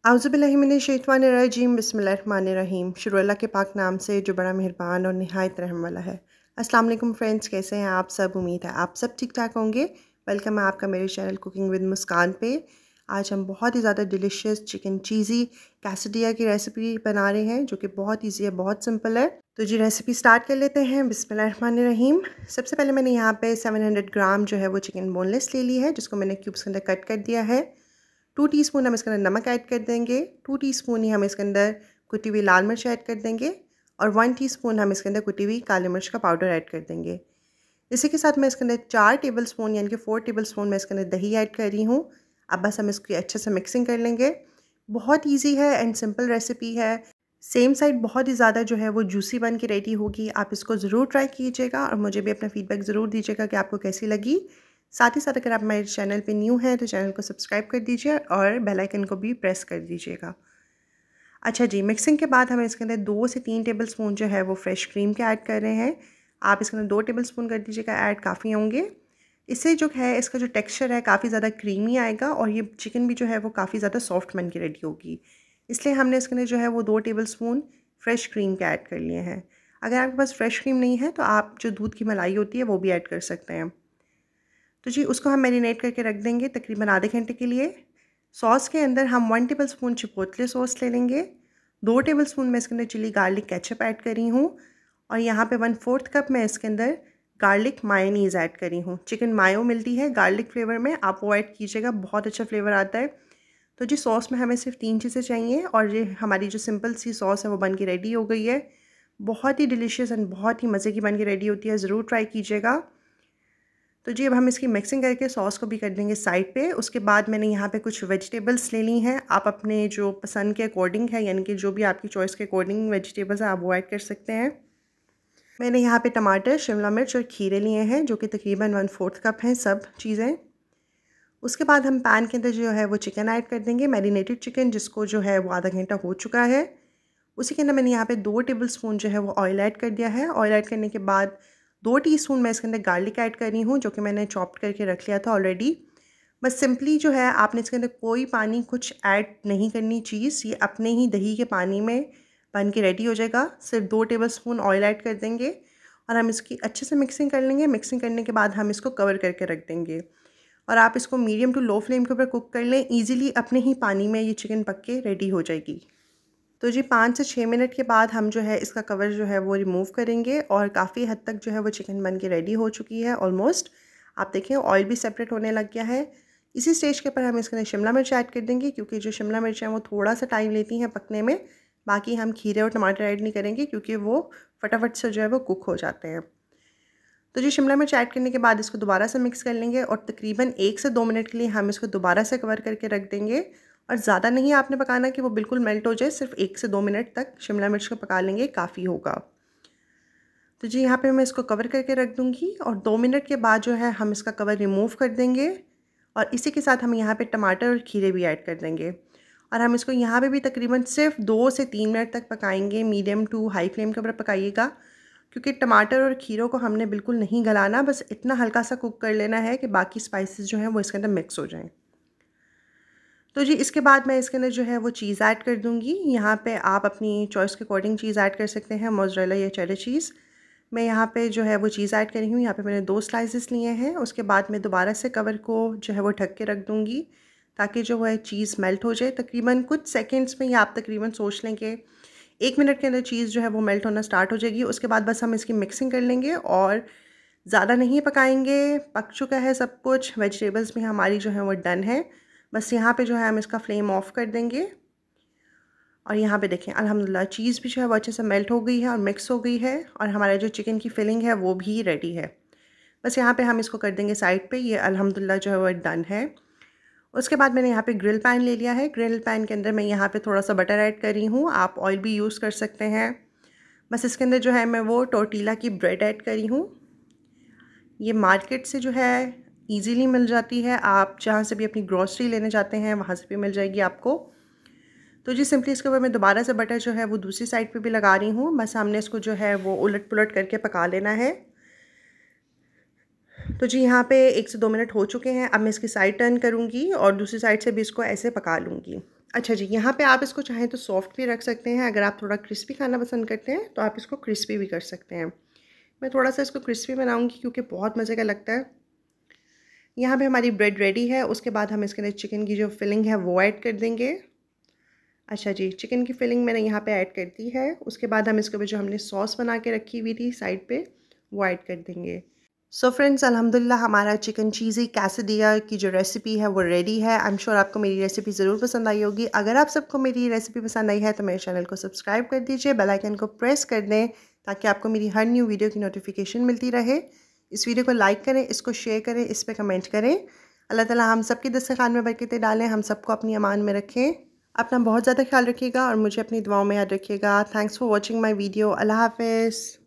आउज़ुबिल्लाहिमिनश्शैतानिर्रजीम बिस्मिल्लाहिर्रहमानिर्रहीम। शुरू अल्लाह के पाक नाम से जो बड़ा मेहरबान और निहायत रहम वाला है। अस्सलाम वालेकुम फ्रेंड्स, कैसे हैं आप सब? उम्मीद है आप सब ठीक ठाक होंगे। वेलकम है आपका मेरे चैनल कुकिंग विद मुस्कान पे। आज हम बहुत ही ज़्यादा डिलीशियस चिकन चीज़ी कैसेडिया की रेसिपी बना रहे हैं, जो कि बहुत ईजी है, बहुत सिंपल है। तो जी रेसिपी स्टार्ट कर लेते हैं। बिस्मिल्लाहिर्रहमानिर्रहीम। सबसे पहले मैंने यहाँ पे 700 ग्राम जो है वो चिकन बोनलेस ले ली है, जिसको मैंने क्यूब्स के अंदर कट कर दिया है। 2 टीस्पून हम इसके अंदर नमक ऐड कर देंगे। 2 टीस्पून ही हम इसके अंदर कुटी हुई लाल मिर्च ऐड कर देंगे और 1 टीस्पून हम इसके अंदर कुटी हुई काली मिर्च का पाउडर ऐड कर देंगे। इसी के साथ मैं इसके अंदर 4 टेबलस्पून यानी कि 4 टेबलस्पून मैं इसके अंदर दही ऐड कर रही हूँ। अब बस हम इसकी अच्छे से मिक्सिंग कर लेंगे। बहुत ईजी है एंड सिंपल रेसिपी है। सेम साइड बहुत ही ज़्यादा जो है वो जूसी बन के रेडी होगी। आप इसको ज़रूर ट्राई कीजिएगा और मुझे भी अपना फीडबैक ज़रूर दीजिएगा कि आपको कैसी लगी। साथ ही साथ अगर आप मेरे चैनल पे न्यू हैं तो चैनल को सब्सक्राइब कर दीजिए और बेल आइकन को भी प्रेस कर दीजिएगा। अच्छा जी, मिक्सिंग के बाद हम इसके अंदर 2 से 3 टेबलस्पून जो है वो फ्रेश क्रीम के ऐड कर रहे हैं। आप इसके अंदर 2 टेबलस्पून कर दीजिएगा ऐड, काफ़ी होंगे। इससे जो है इसका जो टेक्सचर है काफ़ी ज़्यादा क्रीमी आएगा और ये चिकन भी जो है वो काफ़ी ज़्यादा सॉफ्ट बन के रेडी होगी। इसलिए हमने इसके अंदर जो है वो 2 टेबलस्पून फ्रेश क्रीम के ऐड कर लिए हैं। अगर आपके पास फ्रेश क्रीम नहीं है तो आप जो दूध की मलाई होती है वो भी ऐड कर सकते हैं। तो जी उसको हम मैरिनेट करके रख देंगे तकरीबन आधे घंटे के लिए। सॉस के अंदर हम 1 टेबलस्पून चिपोटले सॉस ले लेंगे। 2 टेबलस्पून मैं इसके अंदर चिली गार्लिक केचप ऐड करी हूँ और यहाँ पे 1/4 कप मैं इसके अंदर गार्लिक मायोनीज़ ऐड करी हूँ। चिकन मायो मिलती है गार्लिक फ्लेवर में, आप वो ऐड कीजिएगा, बहुत अच्छा फ्लेवर आता है। तो जी सॉस में हमें सिर्फ 3 चीज़ें चाहिए और ये हमारी जो सिंपल सी सॉस है वो बन के रेडी हो गई है। बहुत ही डिलीशियस एंड बहुत ही मज़े की बन के रेडी होती है, ज़रूर ट्राई कीजिएगा। तो जी अब हम इसकी मिक्सिंग करके सॉस को भी कर देंगे साइड पे। उसके बाद मैंने यहाँ पे कुछ वेजिटेबल्स ले ली हैं। आप अपने जो पसंद के अकॉर्डिंग है, यानी कि जो भी आपकी चॉइस के अकॉर्डिंग वेजिटेबल्स हैं आप वो ऐड कर सकते हैं। मैंने यहाँ पे टमाटर, शिमला मिर्च और खीरे लिए हैं, जो कि तकरीबन 1/4 कप हैं सब चीज़ें। उसके बाद हम पैन के अंदर जो है वो चिकन ऐड कर देंगे, मैरिनेटेड चिकन, जिसको जो है वो आधा घंटा हो चुका है। उसी के अंदर मैंने यहाँ पे 2 टेबलस्पून जो है वो ऑयल ऐड कर दिया है। ऑयल ऐड करने के बाद 2 टीस्पून मैं इसके अंदर गार्लिक ऐड कर रही हूँ, जो कि मैंने चॉप्ड करके रख लिया था ऑलरेडी। बस सिंपली जो है आपने इसके अंदर कोई पानी कुछ ऐड नहीं करनी चीज़, ये अपने ही दही के पानी में बन के रेडी हो जाएगा। सिर्फ 2 टेबलस्पून ऑयल ऐड कर देंगे और हम इसकी अच्छे से मिक्सिंग कर लेंगे। मिक्सिंग करने के बाद हम इसको कवर करके रख देंगे और आप इसको मीडियम टू लो फ्लेम के ऊपर कुक कर लें। ईजिली अपने ही पानी में ये चिकन पक के रेडी हो जाएगी। तो जी 5 से 6 मिनट के बाद हम जो है इसका कवर जो है वो रिमूव करेंगे और काफ़ी हद तक जो है वो चिकन बन के रेडी हो चुकी है ऑलमोस्ट। आप देखें ऑयल भी सेपरेट होने लग गया है। इसी स्टेज के ऊपर हम इसके अंदर शिमला मिर्च ऐड कर देंगे, क्योंकि जो शिमला मिर्च है वो थोड़ा सा टाइम लेती हैं पकने में। बाकी हम खीरे और टमाटर ऐड नहीं करेंगे क्योंकि वो फटाफट से जो है वो कुक हो जाते हैं। तो जी शिमला मिर्च ऐड करने के बाद इसको दोबारा से मिक्स कर लेंगे और तकरीबन 1 से 2 मिनट के लिए हम इसको दोबारा से कवर करके रख देंगे। और ज़्यादा नहीं आपने पकाना कि वो बिल्कुल मेल्ट हो जाए, सिर्फ 1 से 2 मिनट तक शिमला मिर्च को पका लेंगे, काफ़ी होगा। तो जी यहाँ पे मैं इसको कवर करके रख दूँगी और 2 मिनट के बाद जो है हम इसका कवर रिमूव कर देंगे और इसी के साथ हम यहाँ पे टमाटर और खीरे भी ऐड कर देंगे और हम इसको यहाँ पे भी तकरीबन सिर्फ 2 से 3 मिनट तक पकाएंगे। मीडियम टू हाई फ्लेम के ऊपर पकाइएगा, क्योंकि टमाटर और खीरों को हमने बिल्कुल नहीं गलाना, बस इतना हल्का सा कुक कर लेना है कि बाकी स्पाइसेस जो हैं वो इसके अंदर मिक्स हो जाएं। तो जी इसके बाद मैं इसके अंदर जो है वो चीज़ ऐड कर दूँगी। यहाँ पे आप अपनी चॉइस के अकॉर्डिंग चीज़ ऐड कर सकते हैं, मोज़रेला या चेडर चीज़। मैं यहाँ पे जो है वो चीज़ ऐड कर रही हूँ। यहाँ पे मैंने 2 स्लाइसेस लिए हैं। उसके बाद मैं दोबारा से कवर को जो है वो ढक के रख दूँगी ताकि जो है चीज़ मेल्ट हो जाए। तकरीबन कुछ सेकेंड्स में, या आप तकरीबन सोच लें कि 1 मिनट के अंदर चीज़ जो है वो मेल्ट होना स्टार्ट हो जाएगी। उसके बाद बस हम इसकी मिक्सिंग कर लेंगे और ज़्यादा नहीं पकाएंगे। पक चुका है सब कुछ, वेजिटेबल्स भी हमारी जो है वो डन है। बस यहाँ पे जो है हम इसका फ्लेम ऑफ कर देंगे और यहाँ पे देखें अल्हम्दुलिल्लाह चीज़ भी जो है वो अच्छे से मेल्ट हो गई है और मिक्स हो गई है और हमारा जो चिकन की फिलिंग है वो भी रेडी है। बस यहाँ पे हम इसको कर देंगे साइड पे। ये अल्हम्दुलिल्लाह जो है वो डन है। उसके बाद मैंने यहाँ पे ग्रिल पैन ले लिया है। ग्रिल पैन के अंदर मैं यहाँ पे थोड़ा सा बटर ऐड कर रही हूँ, आप ऑयल भी यूज़ कर सकते हैं। बस इसके अंदर जो है मैं वो टोर्टिला की ब्रेड ऐड करी हूँ। ये मार्केट से जो है ईज़िली मिल जाती है, आप जहाँ से भी अपनी ग्रॉसरी लेने जाते हैं वहाँ से भी मिल जाएगी आपको। तो जी सिंपली इसके ऊपर मैं दोबारा से बटर जो है वो दूसरी साइड पे भी लगा रही हूँ। बस हमने इसको जो है वो उलट पुलट करके पका लेना है। तो जी यहाँ पे 1 से 2 मिनट हो चुके हैं। अब मैं इसकी साइड टर्न करूँगी और दूसरी साइड से भी इसको ऐसे पका लूँगी। अच्छा जी, यहाँ पे आप इसको चाहें तो सॉफ्ट भी रख सकते हैं। अगर आप थोड़ा क्रिस्पी खाना पसंद करते हैं तो आप इसको क्रिस्पी भी कर सकते हैं। मैं थोड़ा सा इसको क्रिस्पी बनाऊँगी क्योंकि बहुत मज़े का लगता है। यहाँ पे हमारी ब्रेड रेडी है। उसके बाद हम इसके अंदर चिकन की जो फिलिंग है वो ऐड कर देंगे। अच्छा जी, चिकन की फिलिंग मैंने यहाँ पे ऐड कर दी है। उसके बाद हम इसके ऊपर जो हमने सॉस बना के रखी हुई थी साइड पे वो ऐड कर देंगे। सो फ्रेंड्स, अल्हम्दुलिल्लाह हमारा चिकन चीज़ी कैसेडिया की जो रेसिपी है वो रेडी है। आई एम श्योर आपको मेरी रेसिपी ज़रूर पसंद आई होगी। अगर आप सबको मेरी रेसिपी पसंद आई है तो मेरे चैनल को सब्सक्राइब कर दीजिए, बेल आइकन को प्रेस कर दें ताकि आपको मेरी हर न्यू वीडियो की नोटिफिकेशन मिलती रहे। इस वीडियो को लाइक करें, इसको शेयर करें, इस पर कमेंट करें। अल्लाह ताला हम सब की दस्तरखान में बरकतें डालें, हम सबको अपनी अमान में रखें। अपना बहुत ज़्यादा ख्याल रखिएगा और मुझे अपनी दुआओं में याद रखिएगा। Thanks for watching my video. अल्लाह हाफ़िज़।